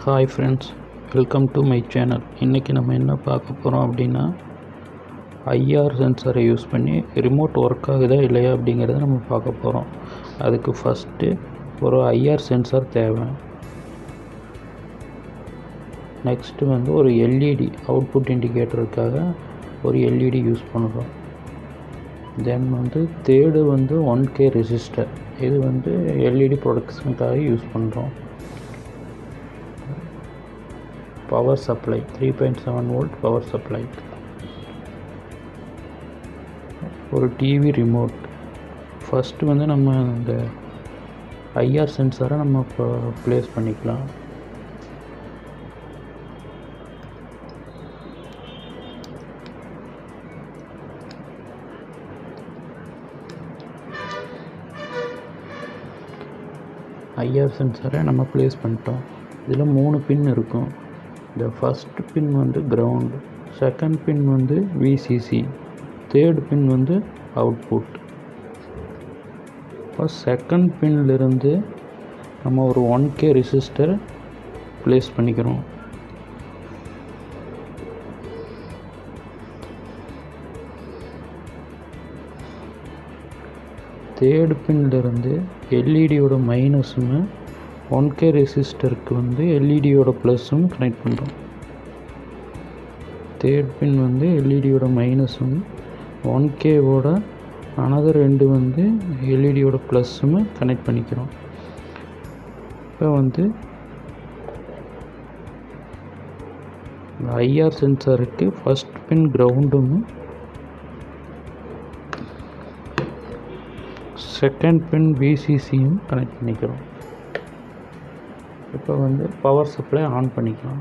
Hi friends, welcome to my channel. இன்றைக்கி நம்ம என்ன பார்க்க போகிறோம் அப்படின்னா, ஐஆர் சென்சரை யூஸ் பண்ணி ரிமோட் ஒர்க் ஆகுதா இல்லையா அப்படிங்கிறத நம்ம பார்க்க போகிறோம். அதுக்கு ஃபஸ்ட்டு ஒரு ஐஆர் சென்சார் தேவை. நெக்ஸ்ட்டு ஒரு எல்இடி அவுட்புட் இண்டிகேட்டருக்காக ஒரு எல்இடி யூஸ் பண்ணுறோம். தென் தேர்டு 1K ரெசிஸ்டர். இது எல்இடி ப்ரொடக்ஷனுக்காக யூஸ் பண்ணுறோம். Power supply 3.7 volt power supply. ஒரு டிவி ரிமோட். ஃபஸ்ட்டு நம்ம இந்த ஐஆர் சென்சாரை நம்ம இப்போ ப்ளேஸ் பண்ணிக்கலாம். ஐஆர் சென்சாரை நம்ம ப்ளேஸ் பண்ணிட்டோம். இதில் 3 பின் இருக்கும். இந்த first pin ground, second pin VCC, third pin output. இப்போ செகண்ட் பின்னிலிருந்து நம்ம ஒரு 1K ரெசிஸ்டர் ப்ளேஸ் பண்ணிக்கிறோம். தேர்டு பின்னிலிருந்து எல்இடியோட மைனஸும் 1K ரெசிஸ்டருக்கு எல்இடியோட ப்ளஸ்ஸும் கனெக்ட் பண்ணுறோம். தேர்ட் பின் எல்இடியோட மைனஸும் 1Kவோட அனதர் ரெண்டு எல்இடியோட ப்ளஸ்ஸும் கனெக்ட் பண்ணிக்கிறோம். இப்போ ஐஆர் சென்சாருக்கு ஃபஸ்ட் பின் கிரவுண்டும் செகண்ட் பின் விசிசியும் கனெக்ட் பண்ணிக்கிறோம். இப்போ பவர் சப்ளை ஆன் பண்ணிக்கலாம்.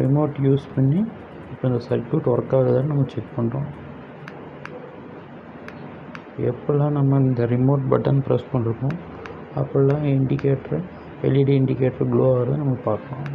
ரிமோட் யூஸ் பண்ணி இப்போ இந்த சர்க்யூட் ஒர்க் ஆகுதுன்னு நம்ம செக் பண்ணுறோம். எப்போல்லாம் நம்ம இந்த ரிமோட் பட்டன் ப்ரெஸ் பண்ணுறோமோ அப்போல்லாம் இண்டிகேட்டர் எல்இடி இண்டிகேட்டர் க்ளோ ஆகுறத நம்ம பார்க்கலாம்.